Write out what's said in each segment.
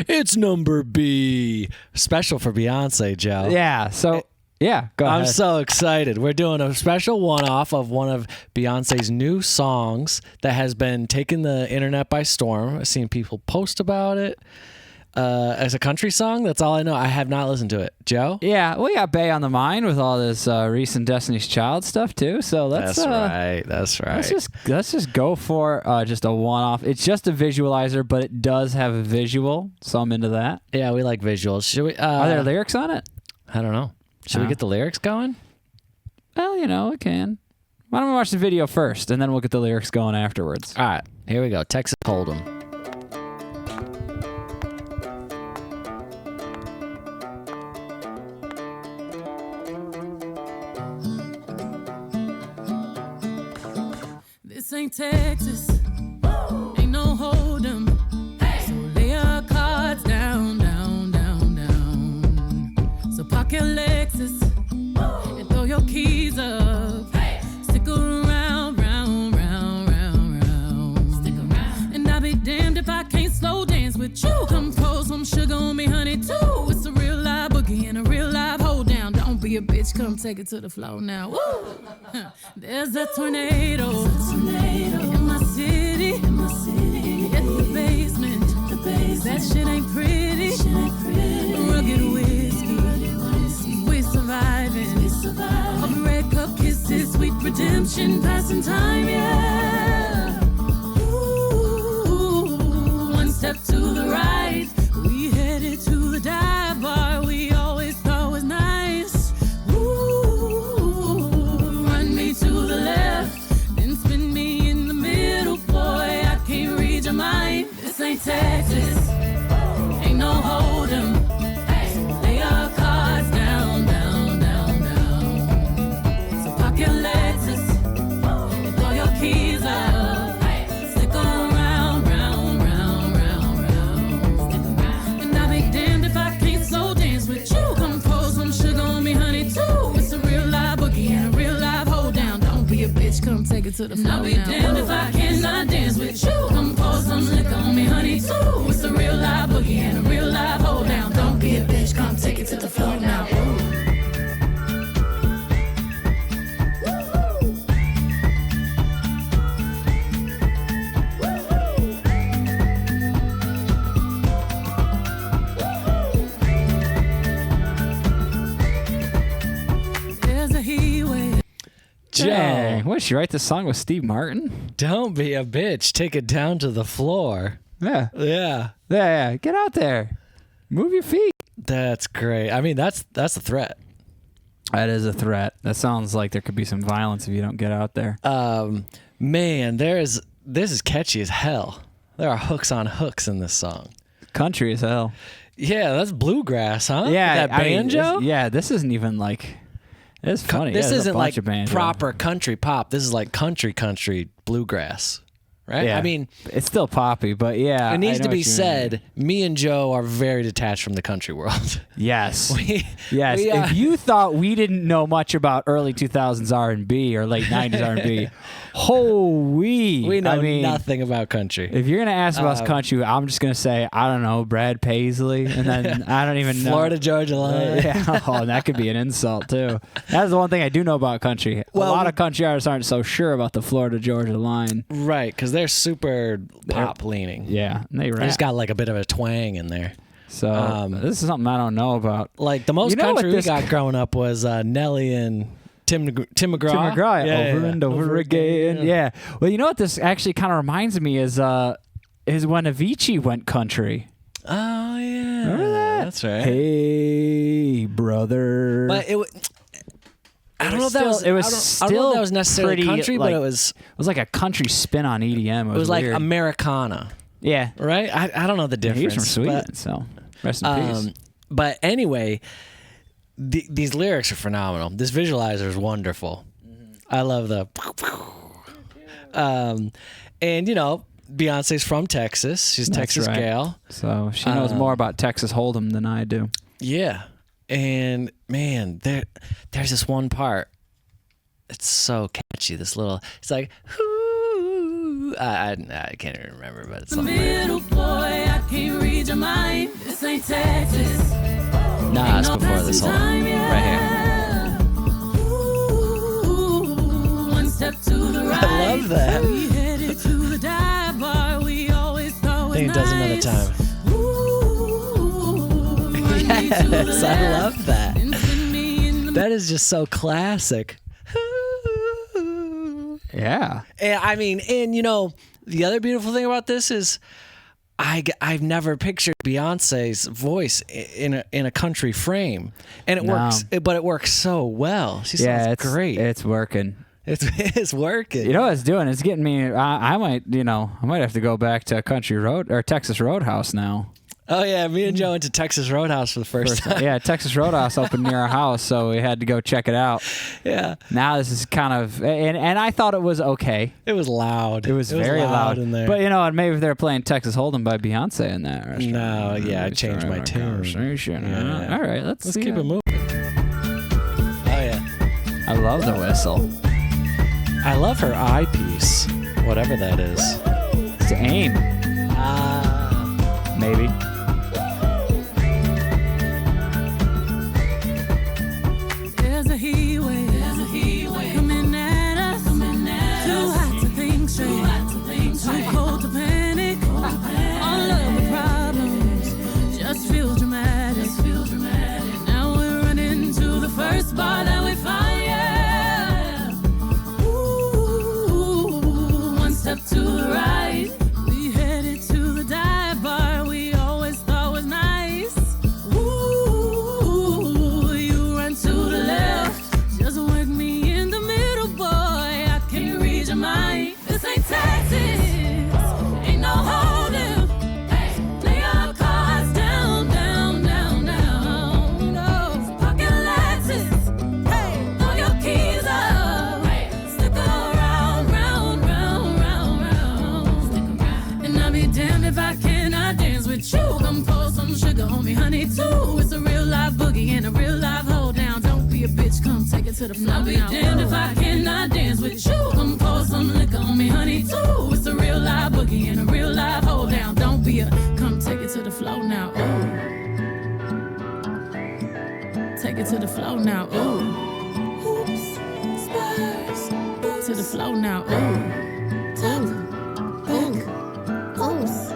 It's number B. Special for Beyonce, Joe. Yeah. So, yeah, go ahead. I'm so excited. We're doing a special one-off of one of Beyonce's new songs that has been taking the internet by storm. I've seen people post about it. As a country song, that's all I know. I have not listened to it. Joe? Yeah, we got Bay on the mind with all this recent Destiny's Child stuff too. So let's That's right. Let's just go for just a one-off. It's just a visualizer, but it does have a visual, so I'm into that. Yeah, we like visuals. Should we? Are there lyrics on it? I don't know. Should we get the lyrics going? Well, we can. Why don't we watch the video first, and then we'll get the lyrics going afterwards. All right, here we go. Texas Hold'em. This ain't Texas, ain't no hold'em. So lay your cards down, down, down, down. So park your Lexus and throw your keys up. Stick around, round, round, round, round. Stick around. And I'll be damned if I can't slow dance with you. Come pour some sugar on me, honey, too. It's a real live boogie and a real live hold down. Don't be a bitch, come take it to the floor now. Woo! There's a tornado in my city. At the basement. That shit ain't pretty. Rugged whiskey. We're surviving. Of red cup kisses, sweet redemption, passing time, yeah. Ooh, one step to the right. We headed to the dive bar we always thought was nice. Run me to the left, then spin me in the middle, boy. I can't read your mind. This ain't Texas, ain't no hold'em. Lay your cards down, down, down, down. So park your Lexus and throw your keys up. Stick around, round, round, round, round. And I'll be damned if I can't slow dance with you. Come pour some sugar on me, honey, too. It's a real live boogie and a real live hold down. Don't be a bitch, come take it to the floor. I'll be damned if I cannot dance with you. Come pour some liquor on me, honey, too. It's a real live boogie and a real live hold down. Don't be a bitch, come take it to the floor now. There's a heat wave. Dang, what, she write this song with Steve Martin? Don't be a bitch. Take it down to the floor. Yeah. Yeah. Get out there. Move your feet. That's great. I mean, that's a threat. That is a threat. That sounds like there could be some violence if you don't get out there. Man, this is catchy as hell. There are hooks on hooks in this song. Country as hell. Yeah, that's bluegrass, huh? Yeah. That banjo? This isn't even like... It's funny. This there's a isn't bunch like of banjo. proper country pop. This is like country bluegrass, right? Yeah. I mean, it's still poppy, but yeah. it needs I to know be what you said, me and Joe are very detached from the country world. Yes. Yes. If you thought we didn't know much about early 2000s R&B or late 90s R&B, we know nothing about country. If you're going to ask about country, I'm just going to say, I don't know, Brad Paisley, and then I don't even know. Florida Georgia line. Yeah. That could be an insult, too. That's the one thing I do know about country. A lot of country artists aren't so sure about the Florida Georgia line. Right, because they're super pop leaning. Yeah, and they rap. They just got like a bit of a twang in there. So this is something I don't know about. Like the most country we got growing up was Nelly and Tim McGraw. Tim McGraw, over and over again. Yeah. Well, you know what this actually kind of reminds me is when Avicii went country. Oh yeah, remember that? That's right. Hey, brother. But I don't know if that was. It was I don't know still if that was necessarily pretty, country, like, but it was like a country spin on EDM. It was like weird. Americana. Yeah. Right. I don't know the difference. He's from Sweden, so rest in peace. But anyway, these lyrics are phenomenal. This visualizer is wonderful. I love the. And you know, Beyonce's from Texas. She's a Texas gal. So she knows more about Texas Hold'em than I do. Yeah. And man, there's this one part. It's so catchy. This little, it's like, ooh, I can't even remember, but it's The something. middle boy, I can't read your mind. This ain't Texas. Nah, it's No before this whole passing time, right here. Ooh, one step to the right. I love that. We headed to the dive bar we always thought was I think it does another nice. time. Ooh, run me to the Yes, I left love that. and spin me in the That is just so classic. Yeah. And I mean, and you know, the other beautiful thing about this is I've never pictured Beyonce's voice in a country frame, and it works, but it works so well. She sounds It's great. It's working. It's working. You know what it's doing? It's getting me. I might have to go back to Country Road or Texas Roadhouse now. Oh yeah, me and Joe went to Texas Roadhouse for the first time. Yeah, Texas Roadhouse opened near our house, so we had to go check it out. Yeah, Now this is kind of, and I thought it was okay. it was loud. It was very loud in there. But you know, maybe if they're playing Texas Hold'em by Beyonce in that restaurant. No, yeah, I changed my tune. Conversation. Yeah. All right, let's keep it moving. Oh yeah, I love the whistle. I love her eyepiece, whatever that is. It's AIM, maybe. There's a heat wave coming at us. Too hot to think straight, too cold to panic. All of the problems just feel dramatic. Now we're running to the first bar that we find. Yeah. Ooh, one step to the right. We headed to the dive bar we always thought was nice. Ooh, you run to the left, just work me in the middle, boy. I can't read your mind. This ain't Texas, ain't no holding. Lay our cards down, down, down, down. No pocket Lexus, hey, throw your keys up. Stick around, round, round, round, round. And I'll be damned if I cannot dance with you. Come pour some sugar on me, honey, too. It's a real life boogie and a real life hold down. Don't be a bitch, come take it to the floor. I'll be damned if I cannot dance with you. Come pour some liquor on me, honey, too. It's a real life boogie and a real life hold down. Don't be a, come take it to the floor now. Ooh. Take it to the floor now. Ooh. Hoops, spurs, to the floor now. Ooh. Top, back, oops.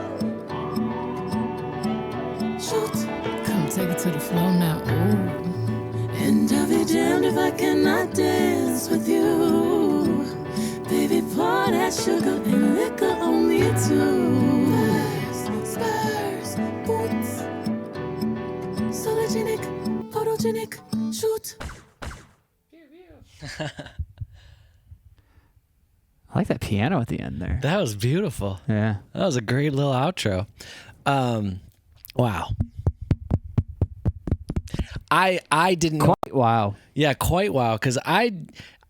Shoot. Come take it to the floor now. Ooh. And I'll be damned if I cannot dance with you. Baby, pour that sugar and liquor on me too. Spurs, boots. Sologenic, photogenic, shoot. I like that piano at the end there. That was beautiful. Yeah. That was a great little outro. Wow. I didn't know. Quite wow. Yeah, quite wow. Because I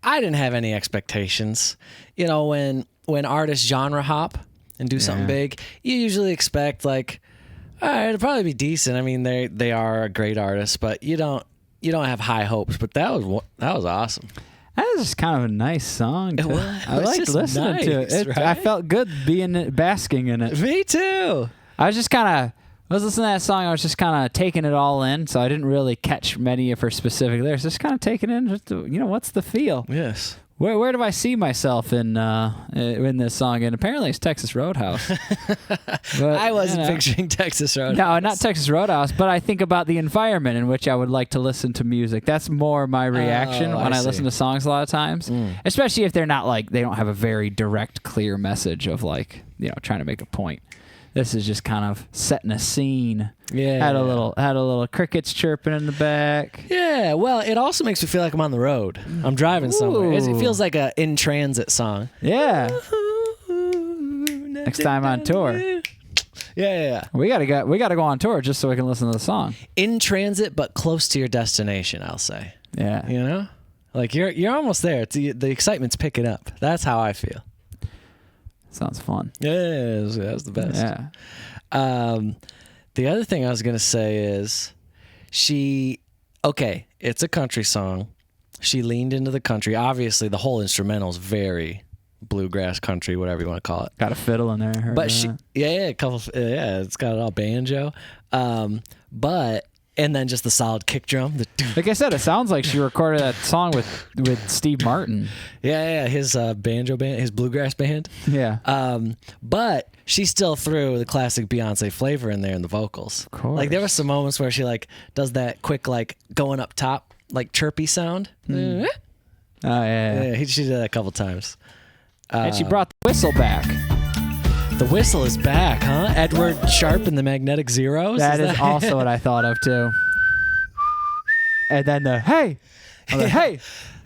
didn't have any expectations. You know, when artists genre hop and do something big, you usually expect like, all right, it'll probably be decent. I mean, they are a great artist, but you don't have high hopes. But that was awesome. That was just kind of a nice song. Too. I was liked just listening to nice, it. right? I felt good basking in it. Me too. I was listening to that song. I was just kind of taking it all in, so I didn't really catch many of her specific lyrics. Just kind of taking in, just what's the feel? Yes. Where do I see myself in this song? And apparently it's Texas Roadhouse. But, I wasn't picturing Texas Roadhouse. No, not Texas Roadhouse, but I think about the environment in which I would like to listen to music. That's more my reaction when I see. listen to songs a lot of times, especially if they're not like, they don't have a very direct, clear message of like, trying to make a point. This is just kind of setting a scene. Yeah. Had a little crickets chirping in the back. Yeah, well, it also makes me feel like I'm on the road. I'm driving somewhere. It Ooh. feels like a in transit song. Yeah. Next time on tour. Yeah. We gotta go on tour just so we can listen to the song. In transit, but close to your destination, I'll say. Yeah. You know? Like you're almost there. It's the excitement's picking up. That's how I feel. Sounds fun. Yeah, that was the best. Yeah. The other thing I was going to say is it's a country song. She leaned into the country. Obviously, the whole instrumental is very, bluegrass country, whatever you want to call it. Got a fiddle in there. But a couple, it's got it all banjo. And then just the solid kick drum. Like I said, it sounds like she recorded that song with Steve Martin. Yeah, his banjo band, his bluegrass band. Yeah. But she still threw the classic Beyonce flavor in there in the vocals. Of course. Like there were some moments where she like does that quick like going up top like chirpy sound. Oh yeah. She did that a couple times. And she brought the whistle back. The whistle is back, huh? Edward Sharpe and the Magnetic Zeros? That is also what I thought of, too. And then the, hey! I'm like,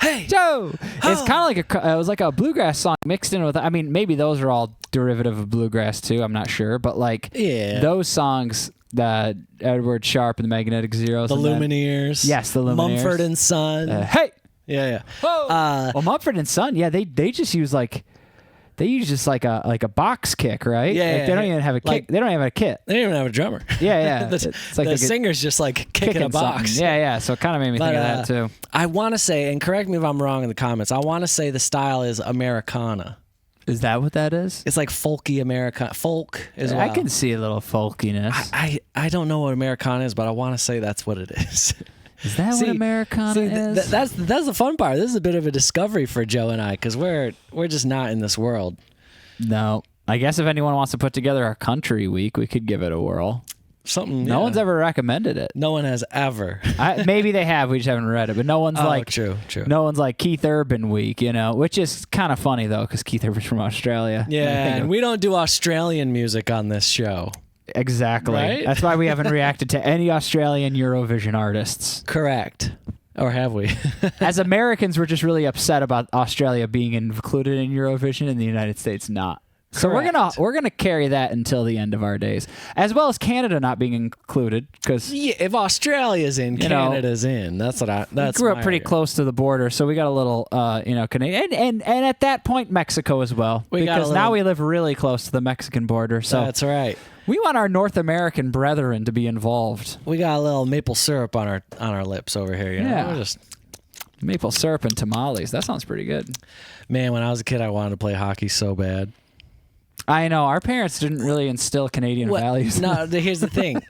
hey, Joe! It's kind of like it was like a bluegrass song mixed in with, I mean, maybe those are all derivative of bluegrass, too. I'm not sure. But, like, those songs, the Edward Sharpe and the Magnetic Zeros. The Lumineers. Yes, the Lumineers. Mumford & Son. Hey! Yeah. Whoa! Well, Mumford & Son, they just use, like... They use just like a box kick, right? Yeah, like they don't even have a kick. Like, they don't even have a kit. They don't even have a drummer. Yeah. It's like the singer's just like kicking a box. Something. Yeah. So it kind of made me think of that too. I want to say, and correct me if I'm wrong in the comments, I want to say the style is Americana. Is that what that is? It's like folky Americana. Folk as well. I can see a little folkiness. I don't know what Americana is, but I want to say that's what it is. Is that what Americana is? That's the fun part. This is a bit of a discovery for Joe and I because we're just not in this world. No. I guess if anyone wants to put together a country week, we could give it a whirl. No one's ever recommended it. No one has ever. Maybe they have. We just haven't read it. But no one's true. No one's like Keith Urban week, which is kind of funny though because Keith Urban's from Australia. Yeah, and we don't do Australian music on this show. Exactly. Right? That's why we haven't reacted to any Australian Eurovision artists. Correct. Or have we? As Americans, we're just really upset about Australia being included in Eurovision and the United States not. So we're gonna carry that until the end of our days, as well as Canada not being included. Because if Australia's in, Canada's in. That's what we grew up pretty close to the border, so we got a little, Canadian, and at that point Mexico as well, because now we live really close to the Mexican border. So that's right. We want our North American brethren to be involved. We got a little maple syrup on our lips over here. Yeah. We're just maple syrup and tamales. That sounds pretty good. Man, when I was a kid, I wanted to play hockey so bad. I know. Our parents didn't really instill Canadian values. No, here's the thing.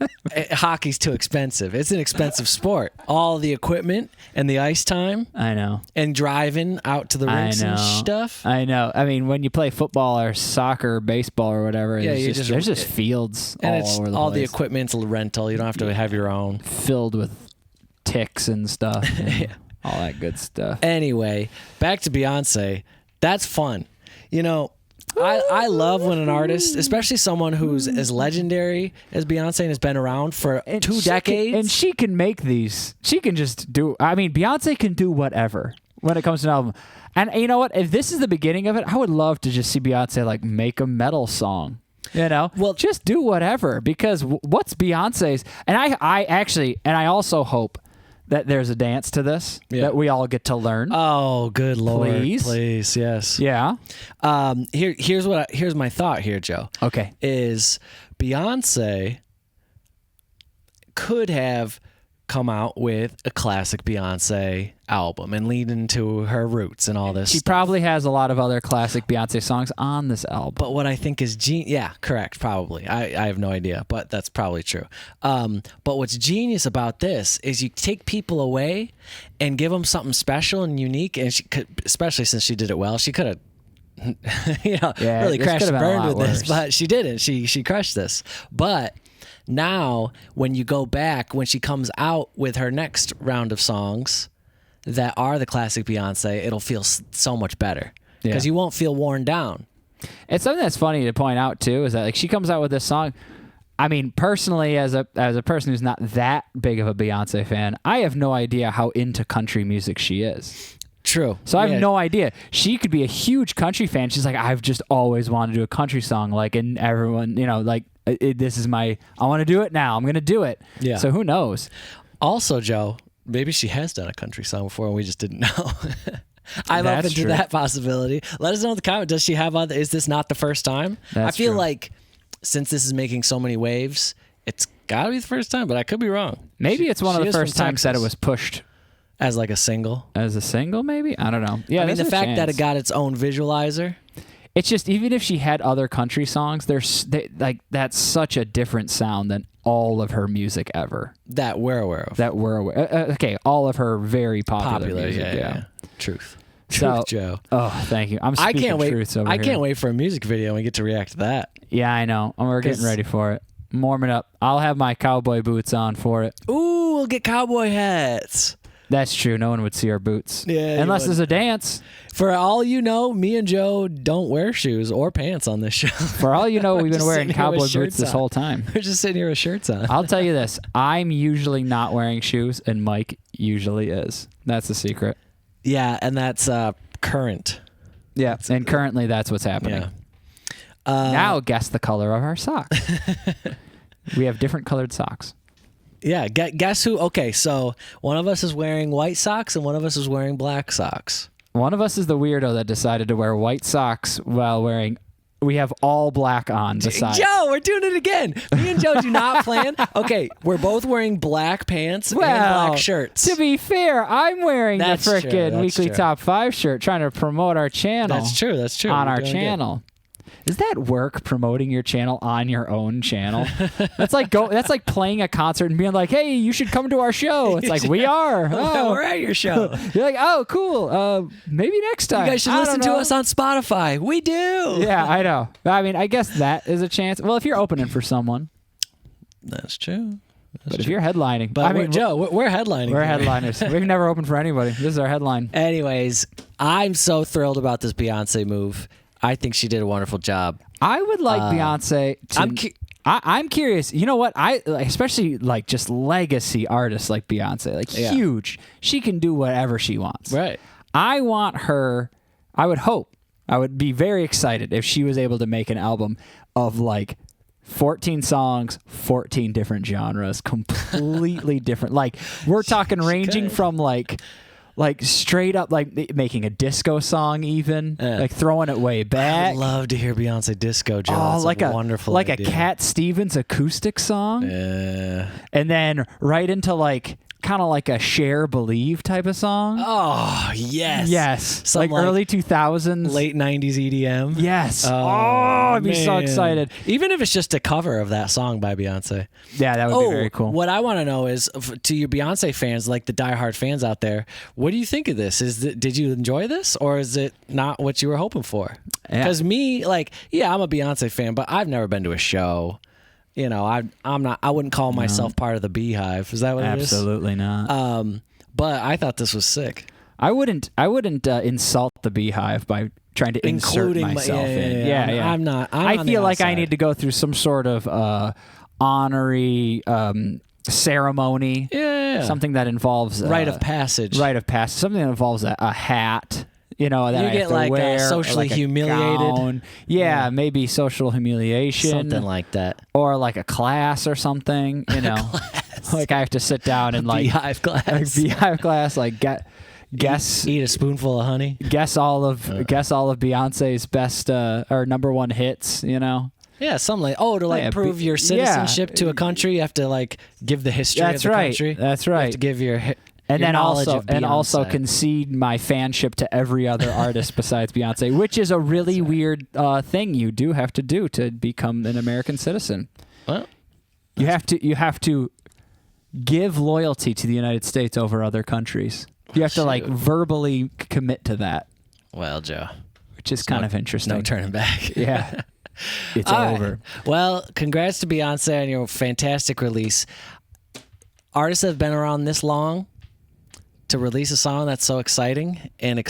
Hockey's too expensive. It's an expensive sport. All the equipment and the ice time. I know. And driving out to the rinks and stuff. I know. I mean, when you play football or soccer or baseball or whatever, there's just fields all over the place. All the equipment's rental. You don't have to have your own. Filled with ticks and stuff. And all that good stuff. Anyway, back to Beyonce. That's fun. I love when an artist, especially someone who's as legendary as Beyonce and has been around for 2 decades. And she can make these. She can just do. I mean, Beyonce can do whatever when it comes to an album. And you know what? If this is the beginning of it, I would love to just see Beyonce like make a metal song. Well, just do whatever, because what's Beyonce's? And I also hope that there's a dance to this that we all get to learn. Oh, good Lord. Please, yes. Yeah. Here's my thought here, Joe. Okay. Is Beyonce could have come out with a classic Beyonce album and lead into her roots and all this She stuff. probably has a lot of other classic Beyonce songs on this album. But what I think is correct, probably. I have no idea, but that's probably true. But what's genius about this is you take people away and give them something special and unique, and she could, especially since she did it well, she could have really crashed and burned with this, but she didn't. She crushed this. But now, when you go back, when she comes out with her next round of songs that are the classic Beyonce, it'll feel so much better because you won't feel worn down. It's something that's funny to point out too, is that like she comes out with this song. I mean, personally, as a person who's not that big of a Beyonce fan, I have no idea how into country music she is. True. So I have no idea. She could be a huge country fan. She's like, I've just always wanted to do a country song, like, and everyone, this is I want to do it now. I'm going to do it. Yeah. So who knows? Also, Joe, maybe she has done a country song before and we just didn't know. I'm open to that possibility. Let us know in the comment. Does she have other? Is this not the first time? I feel like since this is making so many waves, it's got to be the first time, but I could be wrong. Maybe it's one of the first times that it was pushed as like a single. As a single, maybe? I don't know. Yeah, I mean, the there's a fact that chance. it got its own visualizer. It's just, even if she had other country songs, that's such a different sound than all of her music ever. That we're aware of. That we're aware. Okay, all of her very popular music. Yeah. Truth. So- Truth, Joe. Oh, thank you. I'm I speaking can't wait. truths over I here. can't wait for a music video and we get to react to that. Yeah, I know. We're getting 'Cause- ready for it. I'm warming up. I'll have my cowboy boots on for it. Ooh, we'll get cowboy hats. That's true. No one would see our boots. Yeah, you Unless wouldn't. there's a dance. For all you know, me and Joe don't wear shoes or pants on this show. For all you know, we've been just wearing sitting here with cowboy boots shirts this on. whole time. We're just sitting here with shirts on. I'll tell you this. I'm usually not wearing shoes, and Mike usually is. That's the secret. Yeah, and that's current. Yeah, and currently that's what's happening. Yeah. Now guess the color of our socks. We have different colored socks. Yeah, guess who? Okay, so one of us is wearing white socks and one of us is wearing black socks. One of us is the weirdo that decided to wear white socks while wearing... We have all black on besides. Joe, we're doing it again. Me and Joe do not plan. Okay, we're both wearing black pants and black shirts. To be fair, I'm wearing That's the true, frickin' that's Weekly true. Top 5 shirt trying to promote our channel. That's true. That's true. On We're our doing good. channel. Is that work, promoting your channel on your own channel? That's like playing a concert and being like, "Hey, you should come to our show." It's like, we are. Oh. We're at your show. You're like, "Oh, cool. Maybe next time." You guys should I listen don't to know. us on Spotify. We do. Yeah, I know. I mean, I guess that is a chance. Well, if you're opening for someone, That's true. but if you're headlining, But I mean, Joe, we're headlining. we're here. headliners. We've never opened for anybody. This is our headline. Anyways, I'm so thrilled about this Beyonce move. I think she did a wonderful job. I would like Beyonce to. I'm curious. You know what? Especially like just legacy artists like Beyonce, like Yeah. huge. She can do whatever she wants. Right. I want her. I would be very excited if she was able to make an album of like 14 songs, 14 different genres, completely different. Like we're talking ranging could. from like straight up like making a disco song, even like throwing it way I back. would love to hear Beyonce disco, Joe. Oh, That's like a wonderful like idea. a Cat Stevens acoustic song, Yeah. and then right into like kind of like a Cher Believe type of song. Oh, yes. Yes, Some like early 2000s, late 90s EDM. Yes. Oh, I'd be so man. excited. Even if it's just a cover of that song by Beyonce. Yeah, that would be very cool. What I want to know is, to your Beyonce fans, like the diehard fans out there, what do you think of this? Did you enjoy this, or is it not what you were hoping for? Yeah. Because me, like, yeah, I'm a Beyonce fan, but I've never been to a show. You know, I'm not. I wouldn't call myself part of the Beehive. Is that what it is? Absolutely not. But I thought this was sick. I wouldn't insult the Beehive by trying to insert myself in. Yeah. I'm not. I feel like I need to go through some sort of honorary ceremony. Yeah. Something that involves rite of passage. Rite of passage. Something that involves a hat. You know, that You I get have to like, wear, or socially like a humiliated. gown. Yeah, maybe social humiliation. Something like that. Or like a class or something. You know, like I have to sit down and like Beehive class. Beehive class, like guess Eat a spoonful of honey. guess all of Beyonce's best or number one hits. You know. Yeah, something like to Yeah, prove your citizenship to a country, you have to like give the history That's of the right. country. That's You right. have to give your And your then knowledge also of and also Beyonce. concede my fanship to every other artist besides Beyonce, which is a really weird thing you do have to do to become an American citizen. Well, You have to give loyalty to the United States over other countries. You have to like Shoot. verbally commit to that, well, Joe, which is kind of interesting. no turning back. Yeah. It's All right. over. Well, congrats to Beyonce on your fantastic release. Artists that have been around this long to release a song that's so exciting and it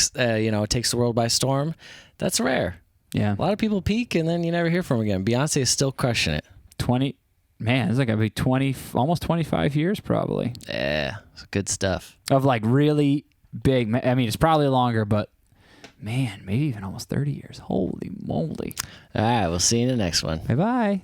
takes the world by storm. That's rare. Yeah. A lot of people peak and then you never hear from them again. Beyonce is still crushing it. 20 Man, it's like gonna be almost 25 years probably Yeah, it's good stuff. of like really big. I mean, it's probably longer, but man, maybe even almost 30 years. Holy moly! All right, we'll see you in the next one. Bye bye.